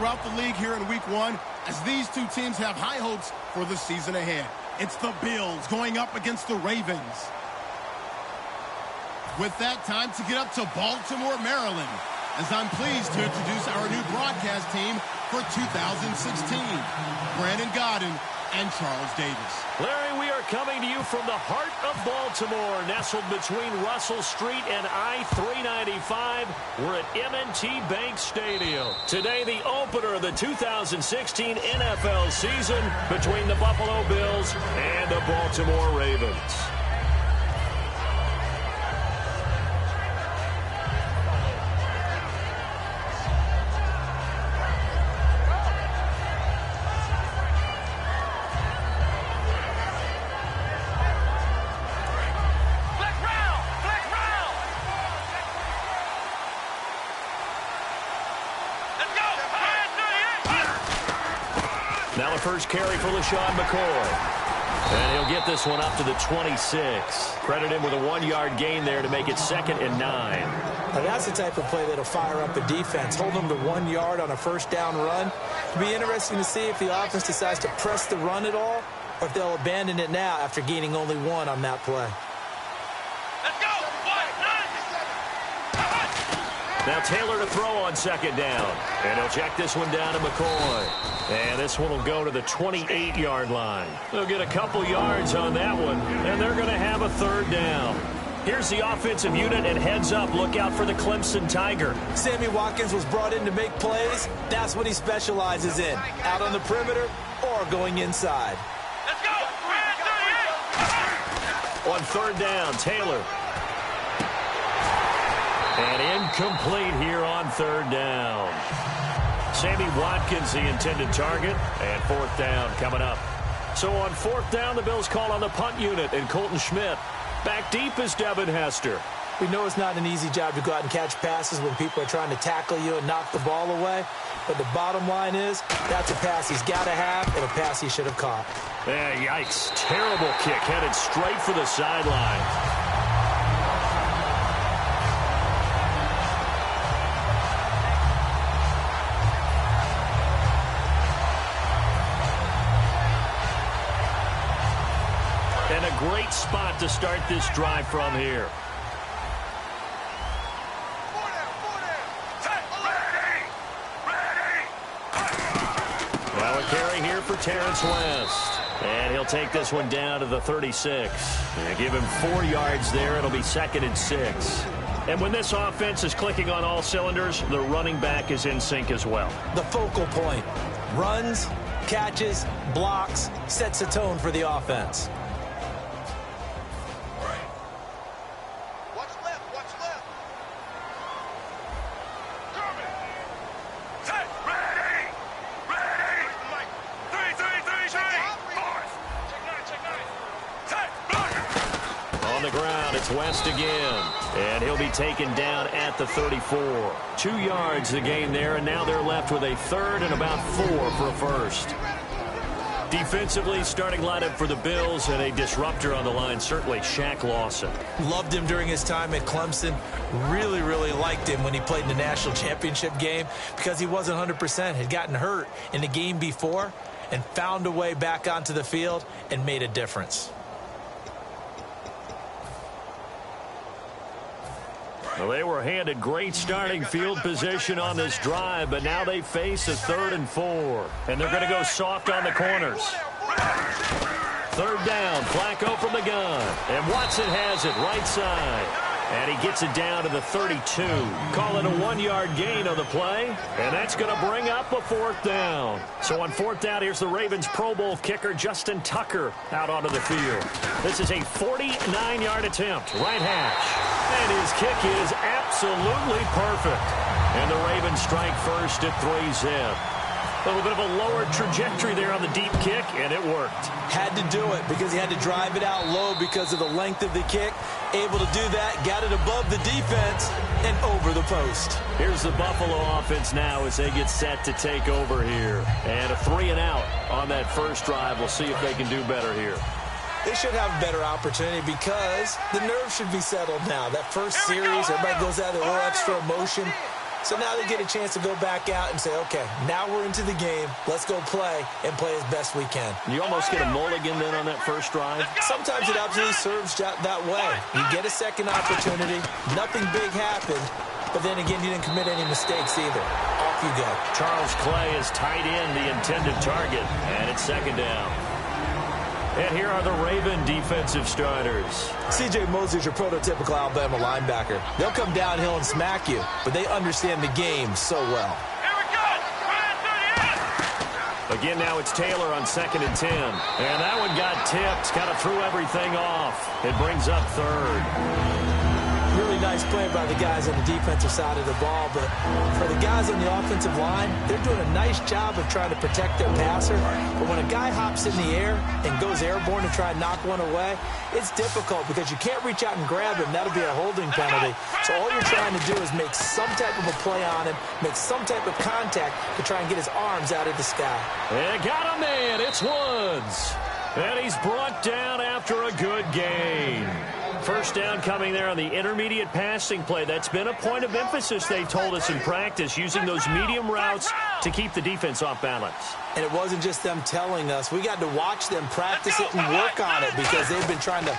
Throughout the league here in week 1, as these two teams have high hopes for the season ahead. It's the Bills going up against the Ravens. With that, time to get up to Baltimore, Maryland, as I'm pleased to introduce our new broadcast team for 2016. Brandon Godden and Charles Davis. Larry, we are coming to you from the heart of Baltimore, nestled between Russell Street and I-395. We're at M&T Bank Stadium. Today, the opener of the 2016 NFL season between the Buffalo Bills and the Baltimore Ravens. Now the first carry for LaShawn McCoy. And he'll get this one up to the 26. Credit him with a 1-yard gain there to make it 2nd and 9. Now that's the type of play that'll fire up the defense. Hold them to 1 yard on a first down run. It'll be interesting to see if the offense decides to press the run at all, or if they'll abandon it now after gaining only 1 on that play. Now Taylor to throw on 2nd down. And he'll check this one down to McCoy. And this one will go to the 28-yard line. They'll get a couple yards on that one, and they're going to have a 3rd down. Here's the offensive unit, and heads up, look out for the Clemson Tiger. Sammy Watkins was brought in to make plays. That's what he specializes in, out on the perimeter or going inside. Let's go! On 3rd down, Taylor. And incomplete here on 3rd down. Sammy Watkins, the intended target, and 4th down coming up. So on 4th down, the Bills call on the punt unit, and Colton Schmidt. Back deep is Devin Hester. We know it's not an easy job to go out and catch passes when people are trying to tackle you and knock the ball away. But the bottom line is, that's a pass he's got to have and a pass he should have caught. Yeah, yikes. Terrible kick, headed straight for the sideline. And a great spot to start this drive from here. Well, a carry here for Terrence West. And he'll take this one down to the 36. And give him 4 yards there. It'll be 2nd and 6. And when this offense is clicking on all cylinders, the running back is in sync as well. The focal point. Runs, catches, blocks, sets the tone for the offense. West again, and he'll be taken down at the 34. 2 yards the gain there, and now they're left with a 3rd and about 4 for a 1st. Defensively, starting lineup for the Bills, and a disruptor on the line, certainly Shaq Lawson. Loved him during his time at Clemson. Really, really liked him when he played in the national championship game because he wasn't 100%, had gotten hurt in the game before, and found a way back onto the field and made a difference. Well, they were handed great starting field position on this drive, but now they face a 3rd and 4. And they're going to go soft on the corners. 3rd down, Flacco from the gun. And Watson has it right side. And he gets it down to the 32. Call it a 1-yard gain on the play. And that's going to bring up a 4th down. So on 4th down, here's the Ravens Pro Bowl kicker, Justin Tucker, out onto the field. This is a 49-yard attempt, right hash. And his kick is absolutely perfect. And the Ravens strike first at 3-zip. A little bit of a lower trajectory there on the deep kick, and it worked. Had to do it because he had to drive it out low because of the length of the kick. Able to do that, got it above the defense and over the post. Here's the Buffalo offense now as they get set to take over here. And a 3-and-out on that first drive. We'll see if they can do better here. They should have a better opportunity because the nerves should be settled now. That first series, everybody goes out a little extra emotion. So now they get a chance to go back out and say, okay, now we're into the game. Let's go play and play as best we can. You almost get a mulligan then on that first drive? Sometimes it absolutely serves that way. You get a second opportunity. Nothing big happened. But then again, you didn't commit any mistakes either. Off you go. Charles Clay is tight end, the intended target. And it's second down. And here are the Raven defensive starters. C.J. Mosley's your prototypical Alabama linebacker. They'll come downhill and smack you, but they understand the game so well. Again, now it's Taylor on 2nd and 10. And that one got tipped, kind of threw everything off. It brings up third. Really nice play by the guys on the defensive side of the ball, but for the guys on the offensive line, they're doing a nice job of trying to protect their passer. But when a guy hops in the air and goes airborne to try and knock one away, it's difficult because you can't reach out and grab him. That'll be a holding penalty. So all you're trying to do is make some type of a play on him, make some type of contact to try and get his arms out of the sky. And got a man. It's Woods. And he's brought down after a good gain. First down coming there on the intermediate passing play. That's been a point of emphasis, they told us in practice, using those medium routes to keep the defense off balance. And it wasn't just them telling us. We got to watch them practice it and work on it because they've been trying to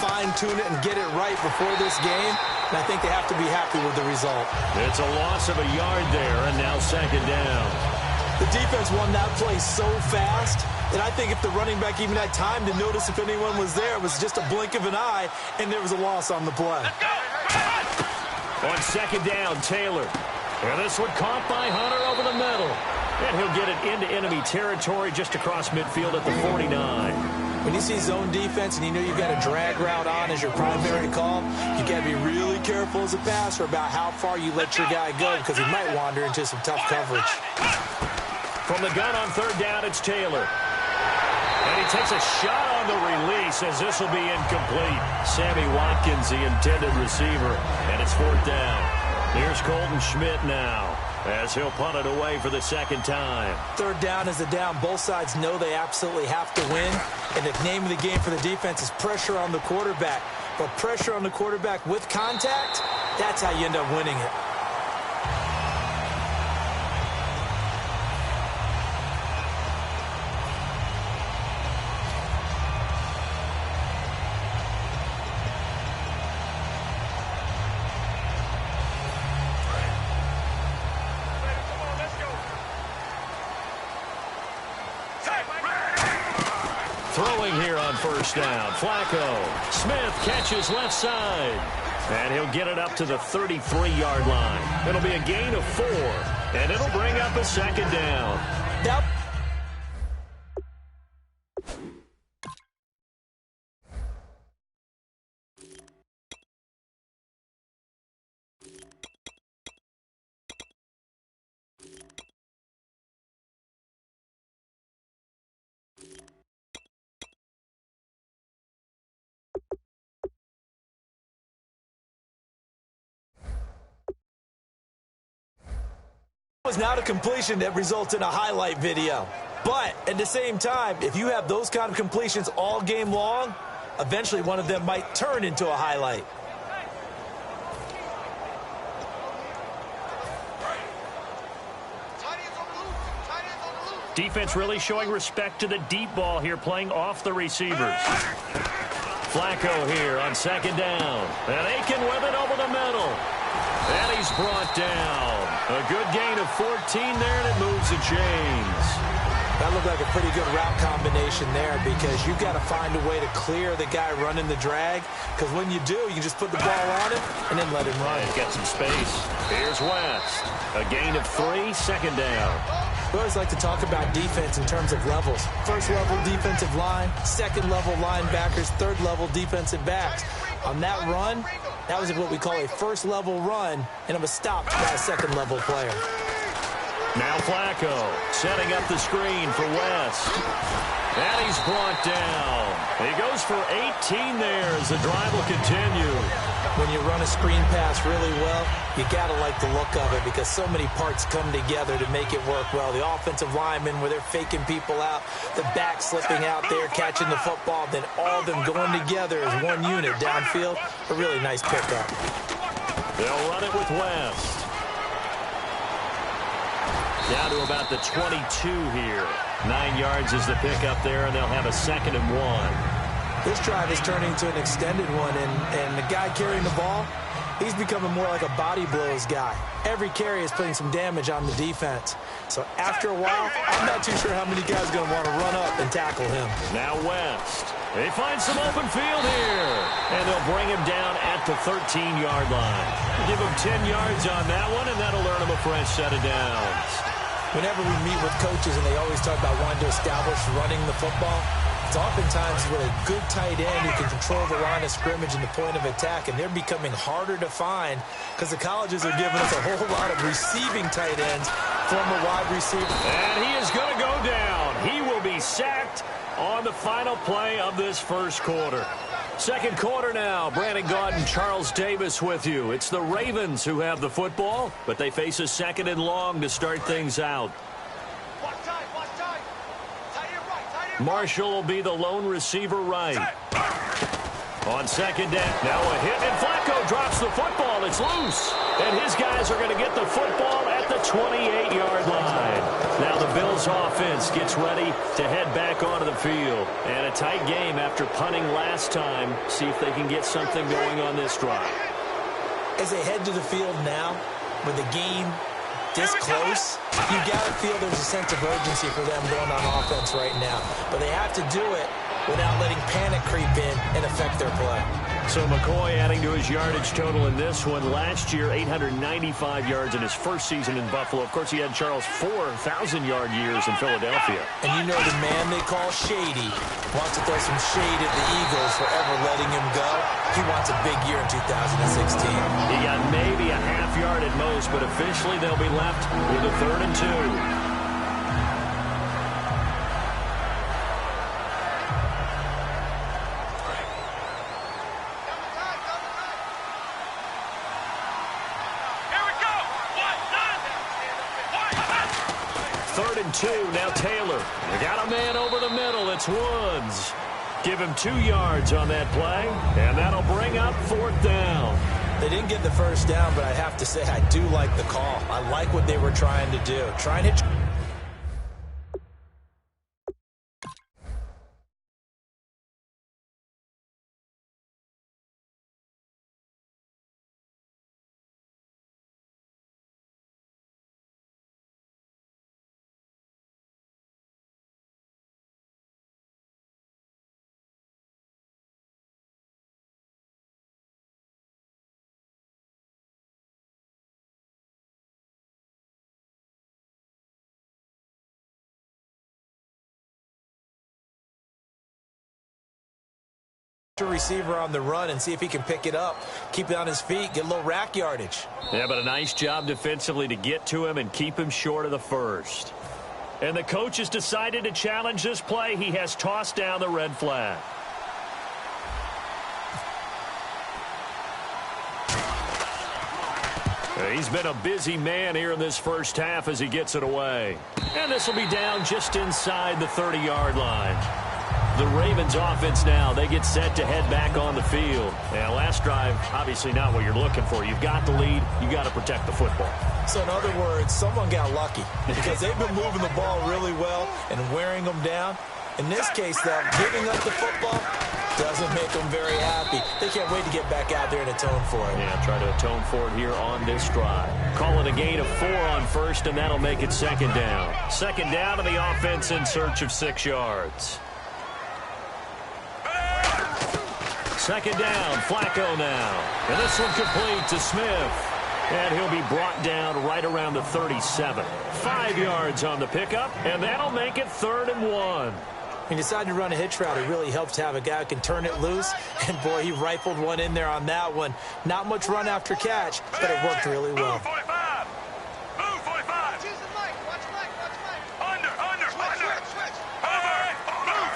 fine-tune it and get it right before this game. And I think they have to be happy with the result. It's a loss of a yard there, and now second down. The defense won that play so fast that I think if the running back even had time to notice if anyone was there, it was just a blink of an eye, and there was a loss on the play. On second down, Taylor. And this one caught by Hunter over the middle. And he'll get it into enemy territory just across midfield at the 49. When you see zone defense and you know you've got a drag route on as your primary call, you got to be really careful as a passer about how far you let your guy go because he might wander into some tough coverage. From the gun on third down, it's Taylor. And he takes a shot on the release as this will be incomplete. Sammy Watkins, the intended receiver, and it's fourth down. Here's Colton Schmidt now as he'll punt it away for the second time. Third down is the down. Both sides know they absolutely have to win. And the name of the game for the defense is pressure on the quarterback. But pressure on the quarterback with contact, that's how you end up winning it. Throwing here on first down, Flacco. Smith catches left side. And he'll get it up to the 33-yard line. It'll be a gain of 4, and it'll bring up a second down. Yep. Was not a completion that results in a highlight video. But at the same time, if you have those kind of completions all game long, eventually one of them might turn into a highlight. Defense really showing respect to the deep ball here, playing off the receivers. Flacco here on second down. And Aiken with it over the middle. And he's brought down. A good gain of 14 there, and it moves the chains. That looked like a pretty good route combination there because you've got to find a way to clear the guy running the drag. Because when you do, you just put the ball on him and then let him run. He's got some space. Here's West. A gain of 3, second down. We always like to talk about defense in terms of levels. First level defensive line, second level linebackers, third level defensive backs. On that run, that was what we call a first level run, and it was stopped by a second level player. Now Flacco setting up the screen for West. And he's brought down. He goes for 18 there as the drive will continue. When you run a screen pass really well, you got to like the look of it because so many parts come together to make it work well. The offensive linemen where they're faking people out, the back slipping out there, catching the football, then all of them going together as one unit downfield. A really nice pickup. They'll run it with West. Down to about the 22 here. 9 yards is the pickup there, and they'll have a 2nd and 1. This drive is turning into an extended one, and the guy carrying the ball, he's becoming more like a body blows guy. Every carry is putting some damage on the defense. So after a while, I'm not too sure how many guys are going to want to run up and tackle him. Now West. They find some open field here, and they'll bring him down at the 13-yard line. Give him 10 yards on that one, and that'll earn him a fresh set of downs. Whenever we meet with coaches and they always talk about wanting to establish running the football, it's oftentimes with a good tight end who can control the line of scrimmage and the point of attack, and they're becoming harder to find because the colleges are giving us a whole lot of receiving tight ends, former wide receivers. And he is going to go down. He will be sacked on the final play of this first quarter. Second quarter now. Brandon Gaudin and Charles Davis with you. It's the Ravens who have the football, but they face a 2nd and long to start things out. Marshall will be the lone receiver right. On 2nd down, now a hit, and Flacco drops the football. It's loose, and his guys are going to get the football at the 28-yard line. Now the Bills offense gets ready to head back onto the field. And a tight game after punting last time. See if they can get something going on this drive. As they head to the field now, with the game this close, you got to feel there's a sense of urgency for them going on offense right now. But they have to do it without letting panic creep in and affect their play. So McCoy adding to his yardage total in this one. Last year, 895 yards in his first season in Buffalo. Of course, he had Charles 4,000-yard years in Philadelphia. And you know the man they call Shady wants to throw some shade at the Eagles for ever letting him go. He wants a big year in 2016. He got maybe a half yard at most, but officially they'll be left with a 3rd and 2. Now Taylor. They got a man over the middle. It's Woods. Give him 2 yards on that play, and that'll bring up 4th down. They didn't get the first down, but I have to say I do like the call. I like what they were trying to do. Try and hit. Receiver on the run and see if he can pick it up, keep it on his feet, get a little rack yardage. Yeah, but a nice job defensively to get to him and keep him short of the first. And the coach has decided to challenge this play. He has tossed down the red flag. He's been a busy man here in this first half as he gets it away. And this will be down just inside the 30-yard line. The Ravens offense now, they get set to head back on the field. And last drive, obviously not what you're looking for. You've got the lead. You've got to protect the football. So in other words, someone got lucky because they've been moving the ball really well and wearing them down. In this case, though, giving up the football doesn't make them very happy. They can't wait to get back out there and atone for it. Yeah, try to atone for it here on this drive. Call it a gain of 4 on first, and that'll make it 2nd down. 2nd down, and the offense in search of 6 yards. 2nd down, Flacco now. And this one complete to Smith. And he'll be brought down right around the 37. 5 yards on the pickup, and that'll make it 3rd and 1. He decided to run a hitch route. It really helps to have a guy who can turn it loose. And, boy, he rifled one in there on that one. Not much run after catch, but it worked really well. Move 45. Move 45. Under.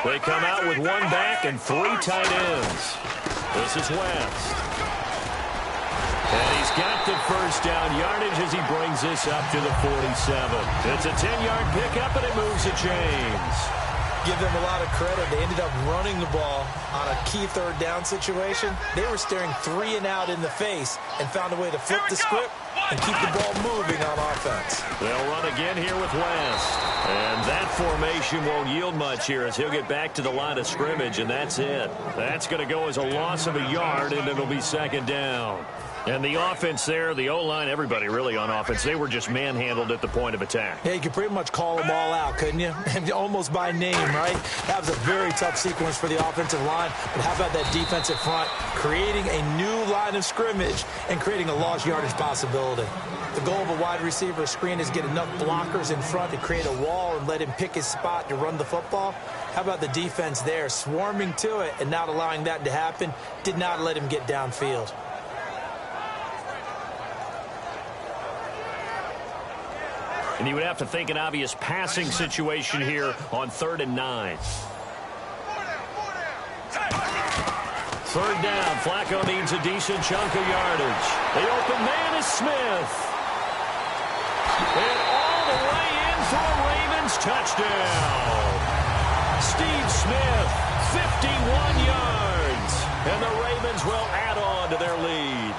They come out with 1 back and 3 tight ends. This is West. And he's got the first down yardage as he brings this up to the 47. It's a 10-yard pickup, and it moves the chains. Give them a lot of credit. They ended up running the ball on a key third down situation. They were staring 3 and out in the face and found a way to flip the script and keep the ball moving on offense. They'll run again here with West. And that formation won't yield much here as he'll get back to the line of scrimmage, and that's it. That's going to go as a loss of a yard, and it'll be second down. And the offense there, the O-line, everybody really on offense, they were just manhandled at the point of attack. Yeah, you could pretty much call them all out, couldn't you? Almost by name, right? That was a very tough sequence for the offensive line. But how about that defensive front creating a new line of scrimmage and creating a lost yardage possibility? The goal of a wide receiver screen is get enough blockers in front to create a wall and let him pick his spot to run the football. How about the defense there, swarming to it and not allowing that to happen? Did not let him get downfield. And you would have to think an obvious passing situation here on 3rd and 9. 3rd down. Flacco needs a decent chunk of yardage. The open man is Smith. And all the way in for a Ravens touchdown. Steve Smith, 51 yards. And the Ravens will add on to their lead.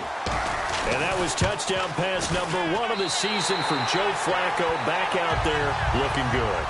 And that was touchdown pass number 1 of the season for Joe Flacco, back out there looking good.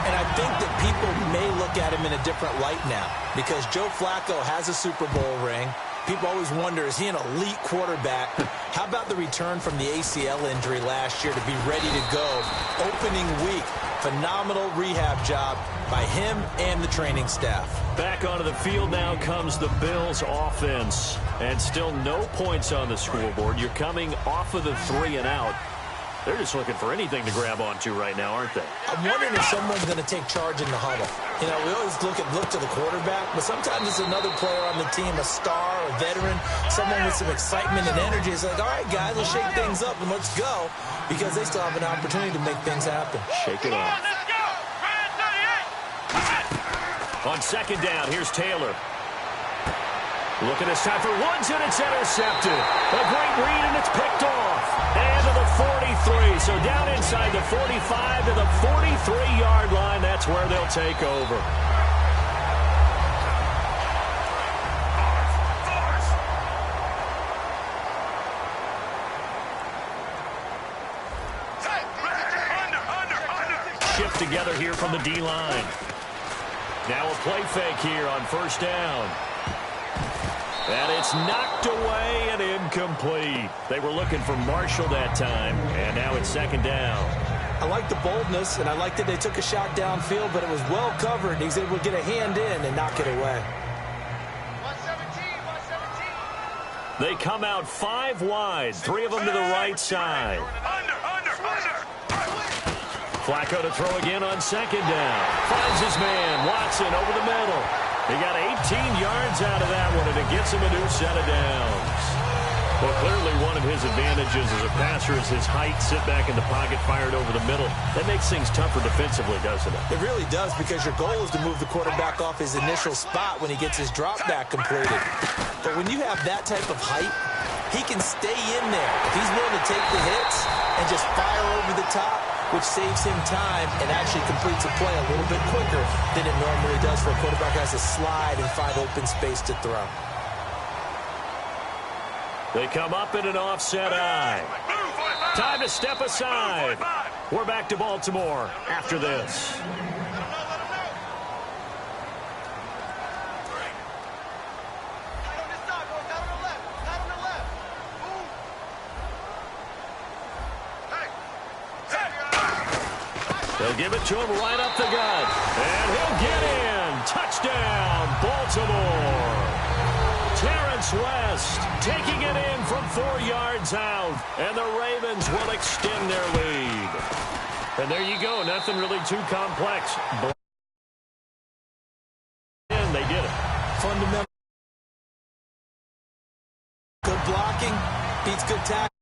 And I think that people may look at him in a different light now because Joe Flacco has a Super Bowl ring. People always wonder, is he an elite quarterback? How about the return from the ACL injury last year to be ready to go? Opening week, phenomenal rehab job by him and the training staff. Back onto the field now comes the Bills offense. And still no points on the scoreboard. You're coming off of the 3 and out. They're just looking for anything to grab onto right now, aren't they? I'm wondering if someone's going to take charge in the huddle. You know, we always look to the quarterback, but sometimes it's another player on the team, a star, a veteran, someone with some excitement and energy. It's like, all right, guys, let's shake things up and let's go, because they still have an opportunity to make things happen. Shake it off. On 2nd down, here's Taylor. Looking this time for Woods, and it's intercepted. A great read, and it's picked off. And to the 43. So down inside the 45 to the 43-yard line. That's where they'll take over. Shift together here from the D-line. Now a play fake here on 1st down. And it's knocked away and incomplete. They were looking for Marshall that time, and now it's 2nd down. I like the boldness, and I like that they took a shot downfield, but it was well covered. He's able to get a hand in and knock it away. 117. They come out 5 wide, 3 of them to the right side. Under. Flacco to throw again on 2nd down. Finds his man, Watson, over the middle. He got 18 yards out of that one, and it gets him a new set of downs. Well, clearly one of his advantages as a passer is his height, sit back in the pocket, fired over the middle. That makes things tougher defensively, doesn't it? It really does, because your goal is to move the quarterback off his initial spot when he gets his drop back completed. But when you have that type of height, he can stay in there. If he's willing to take the hits and just fire over the top, which saves him time and actually completes a play a little bit quicker than it normally does for a quarterback who has to slide and find open space to throw. They come up in an offset eye. Time to step aside. We're back to Baltimore after this. They'll give it to him right up the gut. And he'll get in. Touchdown, Baltimore. Terrence West taking it in from 4 yards out. And the Ravens will extend their lead. And there you go. Nothing really too complex. And they did it. Fundamental. Good blocking. Beats good tackling.